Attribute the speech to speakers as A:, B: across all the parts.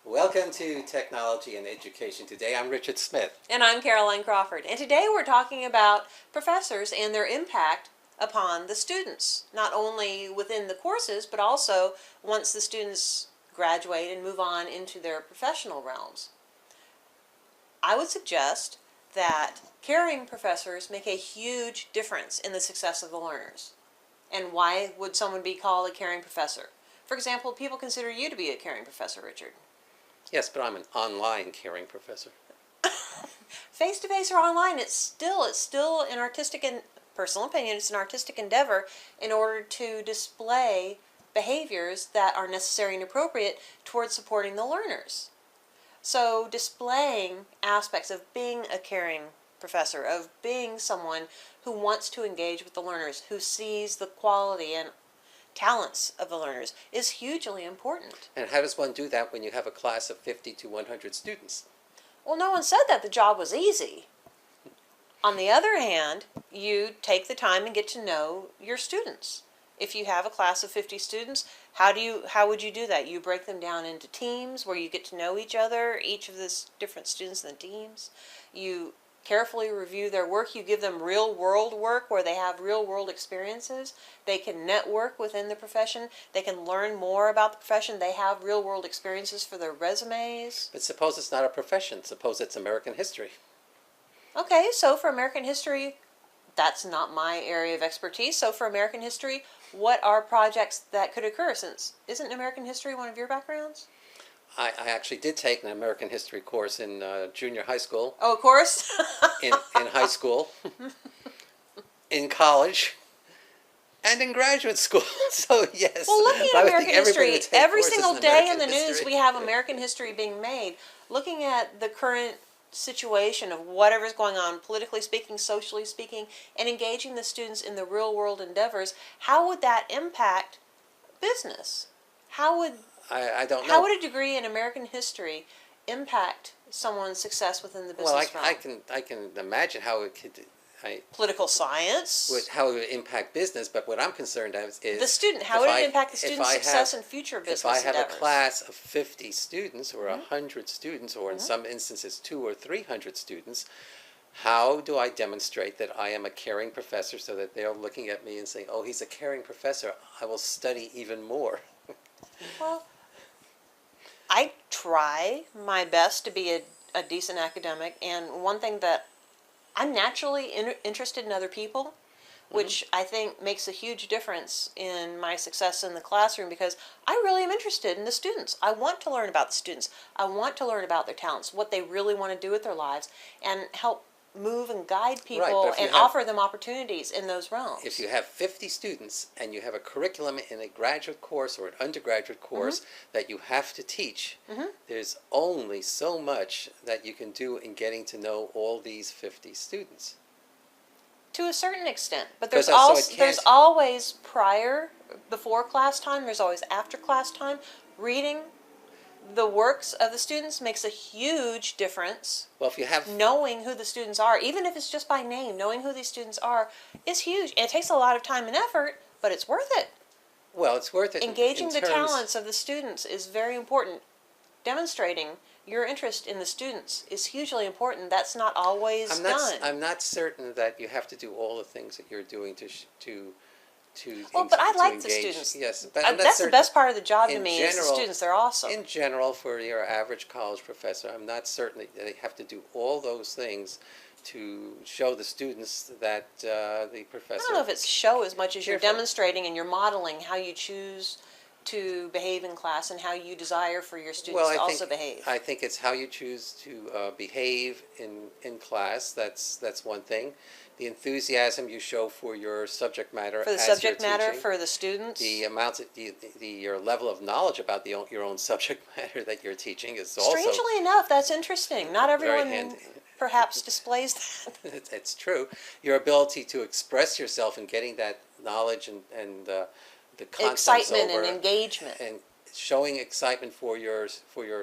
A: Welcome to Technology and Education. Today I'm Richard Smith.
B: And I'm Caroline Crawford. And today we're talking about professors and their impact upon the students, not only within the courses, but also once the students graduate and move on into their professional realms. I would suggest that caring professors make a huge difference in the success of the learners. And why would someone be called a caring professor? For example, people consider you to be a caring professor, Richard.
A: Yes, but I'm an online caring professor.
B: Face-to-face or online, it's still an artistic and personal opinion, it's an artistic endeavor in order to display behaviors that are necessary and appropriate towards supporting the learners. So displaying aspects of being a caring professor, of being someone who wants to engage with the learners, who sees the quality and talents of the learners, is hugely important.
A: And how does one do that when you have a class of 50 to 100 students?
B: Well, no one said that the job was easy. On the other hand, you take the time and get to know your students. If you have a class of 50 students, how would you do that? You break them down into teams where you get to know each other, each of the different students in the teams. You carefully review their work. You give them real-world work where they have real-world experiences. They can network within the profession. They can learn more about the profession. They have real-world experiences for their resumes.
A: But suppose it's not a profession. Suppose it's American history.
B: Okay, so for American history, that's not my area of expertise. So for American history, what are projects that could occur? Since isn't American history one of your backgrounds?
A: I actually did take an American history course in junior high school.
B: Oh, of course.
A: in high school, in college, and in graduate school. So yes.
B: Well, looking at American history, every single day in the news
A: history.
B: we have American history being made. Looking at the current situation of whatever's going on, politically speaking, socially speaking, and engaging the students in the real world endeavors, how would that impact business?
A: I don't know.
B: How would a degree in American history impact someone's success within the business realm?
A: I can imagine how it could.
B: Political science.
A: How it would impact business, but what I'm concerned of is
B: the student. How would it impact the student's success in future business endeavors?
A: If I have a class of 50 students or 100 students, or in some instances 200 or 300 students, how do I demonstrate that I am a caring professor so that they're looking at me and saying, oh, he's a caring professor, I will study even more?
B: Well, I try my best to be a decent academic, and one thing that I'm naturally interested in other people, which I think makes a huge difference in my success in the classroom, because I really am interested in the students. I want to learn about the students. I want to learn about their talents, what they really want to do with their lives, and help move and guide people and offer them opportunities in those realms.
A: If you have 50 students and you have a curriculum in a graduate course or an undergraduate course that you have to teach, there's only so much that you can do in getting to know all these 50 students.
B: To a certain extent, but there's always before class time, there's always after class time. Reading the works of the students makes a huge difference.
A: Well, if you have
B: knowing who the students are, even if it's just by name, knowing who these students are is huge. It takes a lot of time and effort, but it's worth it.
A: Well, it's worth it.
B: Engaging the talents of the students is very important. Demonstrating your interest in the students is hugely important. That's not always done.
A: I'm not certain that you have to do all the things that you're doing to
B: but I like
A: engage.
B: The students.
A: Yes, but
B: that's the best part of the job to me is the students. They're awesome.
A: In general, for your average college professor, I'm not certain that they have to do all those things to show the students that the professor...
B: I don't know if it's show as much as you're demonstrating and you're modeling how you choose to behave in class and how you desire for your students to also behave.
A: I think it's how you choose to behave in class. That's one thing. The enthusiasm you show for your subject matter,
B: for the subject matter, for the students.
A: The amount, your level of knowledge about your own subject matter that you're teaching is also...
B: Strangely enough, that's interesting. Not everyone perhaps displays that.
A: It's true. Your ability to express yourself and getting that knowledge and the concepts
B: excitement and engagement.
A: And showing excitement for your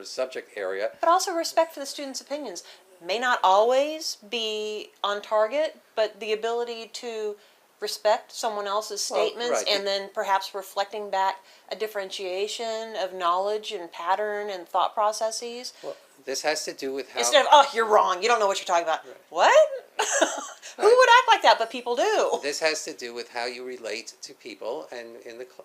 A: subject area.
B: But also respect for the students' opinions. May not always be on target, but the ability to respect someone else's statements
A: right.
B: and then perhaps reflecting back a differentiation of knowledge and pattern and thought processes
A: Well, this has to do with how.
B: instead of, oh, you're wrong, you don't know what you're talking about.
A: Right.
B: What? Who
A: Right.
B: would act like that? But people do.
A: This has to do with how you relate to people, and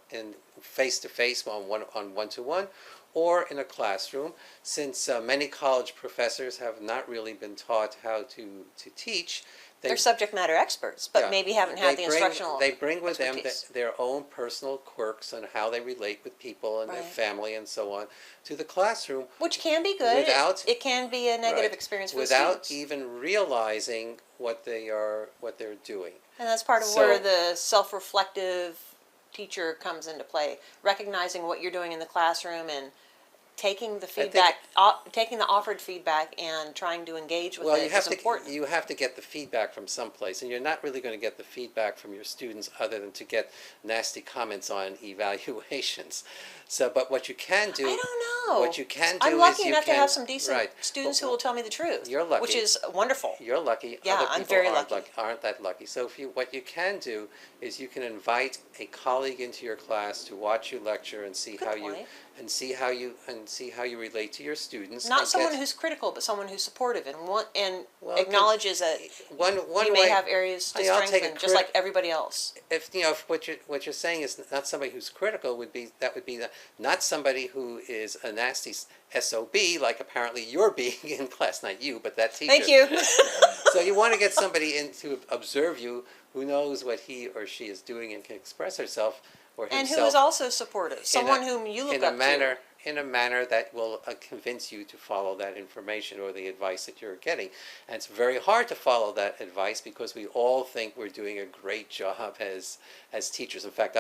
A: in face to face, on one to one, or in a classroom. Since many college professors have not really been taught how to teach,
B: They're subject matter experts, but
A: yeah,
B: maybe haven't had the
A: bring,
B: instructional
A: They bring with
B: expertise.
A: them their own personal quirks on how they relate with people and their
B: Right.
A: family and so on to the classroom.
B: Which can be good.
A: Without-
B: it can be a negative
A: Right.
B: experience for
A: Without
B: students.
A: even realizing what they're doing.
B: And that's part of
A: So-
B: where the self-reflective teacher comes into play, recognizing what you're doing in the classroom and taking the feedback, taking the offered feedback and trying to engage with
A: Well,
B: it
A: you have
B: is
A: to
B: important.
A: you have to get the feedback from someplace, and you're not really going to get the feedback from your students other than to get nasty comments on evaluations. So, but what you can do,
B: I don't know.
A: what you can do
B: I'm
A: is
B: lucky
A: you
B: enough to
A: can-
B: have some decent
A: right.
B: students who
A: Well,
B: will tell me the truth.
A: You're lucky.
B: Which is wonderful.
A: You're lucky.
B: Yeah,
A: Other
B: I'm
A: people
B: very
A: aren't
B: lucky.
A: aren't that lucky. So what you can do is you can invite a colleague into your class to watch you lecture and see
B: Good
A: how
B: point.
A: see how you relate to your students.
B: Not
A: and
B: someone
A: get-
B: who's critical, but someone who's supportive and
A: Well, it
B: acknowledges that
A: one
B: you may
A: way,
B: have areas to
A: I'll take a
B: strengthen, just like everybody else.
A: if if what you're saying is not somebody who's critical, would be not somebody who is a nasty SOB like apparently you're being in class, not you, but that teacher.
B: Thank you.
A: So you want to get somebody in to observe you who knows what he or she is doing and can express herself or
B: And
A: himself
B: who is also supportive, someone whom you look
A: in
B: up
A: a manner
B: to.
A: in a manner that will convince you to follow that information or the advice that you're getting. And it's very hard to follow that advice because we all think we're doing a great job as teachers. In fact,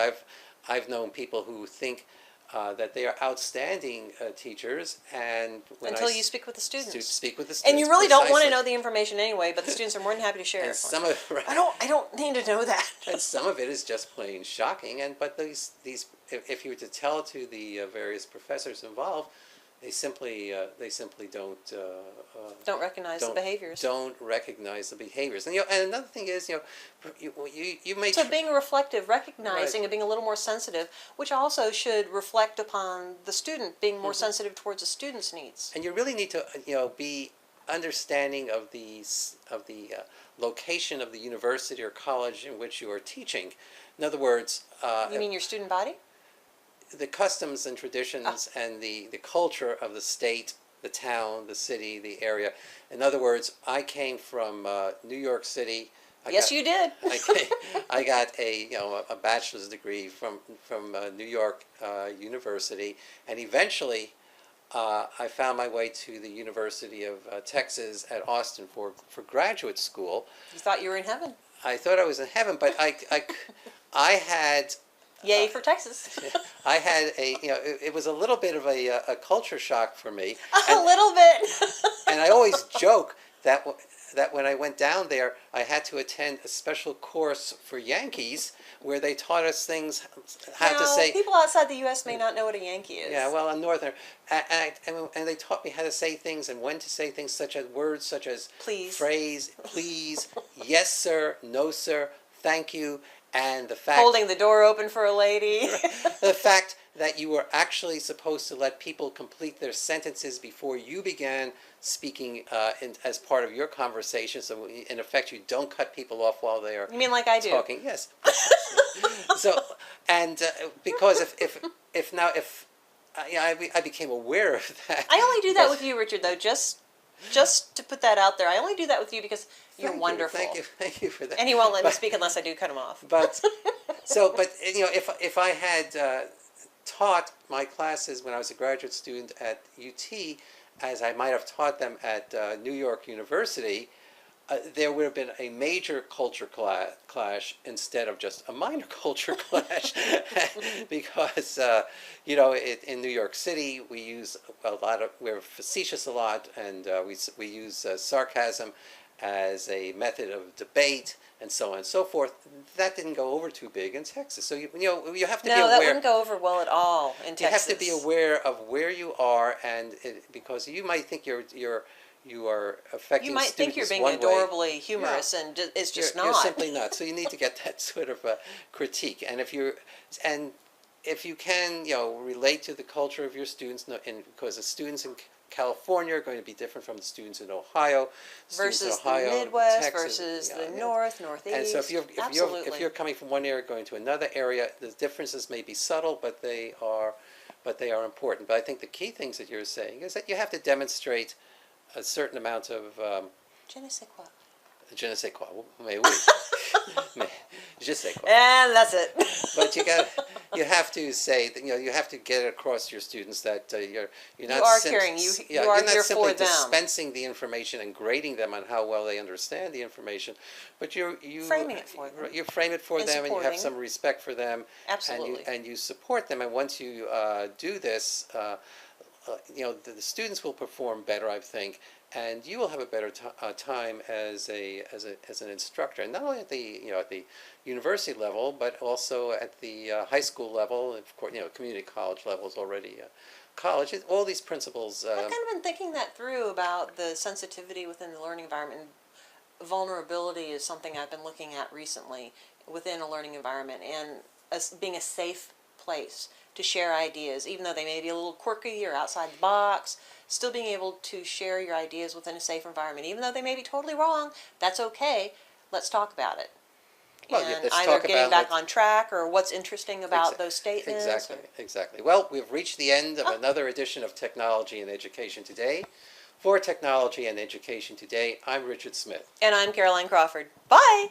A: I've known people who think that they are outstanding teachers, and when
B: Until you speak with the students.
A: speak with the students,
B: And you really don't want to
A: precisely.
B: know the information anyway, but the students are more than happy to share
A: And
B: it.
A: some of right.
B: I don't need to know that.
A: And some of it is just plain shocking. And but these if you were to tell to the various professors involved, they simply don't
B: Don't recognize the behaviors.
A: don't recognize the behaviors. And and another thing is you may
B: So being reflective, recognizing
A: Right.
B: and being a little more sensitive, which also should reflect upon the student being more sensitive towards the student's needs.
A: and you really need to be understanding of the location of the university or college in which you are teaching. In other words,
B: You mean your student body?
A: the customs and traditions and the culture of the state, the town, the city, the area. In other words, I came from New York City.
B: Yes, you did.
A: I got a bachelor's degree from New York University, and eventually I found my way to the University of Texas at Austin for graduate school.
B: You thought you were in heaven.
A: I thought I was in heaven, but I had.
B: Yay for Texas.
A: I had it was a little bit of a culture shock for me.
B: A little bit.
A: And I always joke that when I went down there, I had to attend a special course for Yankees where they taught us things, how to say.
B: People outside the U.S. may not know what a Yankee is.
A: Yeah, well, in Northern, and they taught me how to say things and when to say things, such as words such as
B: Please.
A: phrase, please, yes sir, no sir, thank you, and the fact
B: Holding the door open for a lady.
A: the fact that you were actually supposed to let people complete their sentences before you began speaking as part of your conversation. So in effect, you don't cut people off while they are
B: You mean like I do?
A: talking. Yes. So because I became aware of that.
B: I only do that with you, Richard, though, just to put that out there. I only do that with you because you're wonderful.
A: Thank you for that.
B: And he won't let me speak unless I do cut him off.
A: But if I had taught my classes when I was a graduate student at UT, as I might have taught them at New York University, there would have been a major culture clash instead of just a minor culture clash, because in New York City we're facetious a lot, and we use sarcasm as a method of debate, and so on and so forth. That didn't go over too big in Texas. So you have to be aware.
B: No, that wouldn't go over well at all in Texas.
A: You have to be aware of where you are, and because you might think you're you are affecting
B: You might think you're
A: students
B: being
A: one way.
B: adorably humorous, and it's just
A: You're
B: not.
A: simply not. So you need to get that sort of critique. And if you can, relate to the culture of your students, and because the students in California are going to be different from the students in Ohio, students in
B: Versus the
A: Ohio,
B: Midwest
A: Texas,
B: versus the
A: yeah.
B: North, Northeast.
A: And so
B: Absolutely.
A: if you're coming from one area going to another area, the differences may be subtle, but they are important. But I think the key things that you're saying is that you have to demonstrate a certain amount of
B: Je ne sais quoi.
A: je ne sais quoi, mais oui, mais je sais quoi.
B: And that's it.
A: But you have to say that, you have to get across to your students that you're not
B: You are caring. You are
A: you're not
B: here
A: simply
B: for them.
A: dispensing the information and grading them on how well they understand the information, but you
B: Framing it for them.
A: You frame it for
B: And
A: them, and you have
B: supporting.
A: some respect for them.
B: Absolutely.
A: And you support them. And once you do this, the students will perform better, I think, and you will have a better time as an instructor, and not only at the university level, but also at the high school level. Of course, community college level is already college. All these principles.
B: I've kind of been thinking that through about the sensitivity within the learning environment. Vulnerability is something I've been looking at recently within a learning environment, and being a safe place to share ideas, even though they may be a little quirky or outside the box. Still being able to share your ideas within a safe environment, even though they may be totally wrong. That's okay. Let's talk about it.
A: Well, yeah,
B: And
A: let's
B: either
A: talk
B: getting
A: about
B: back on track or what's interesting about those statements.
A: Exactly. Well, we've reached the end of another edition of Technology and Education Today. For Technology and Education Today, I'm Richard Smith.
B: And I'm Caroline Crawford. Bye!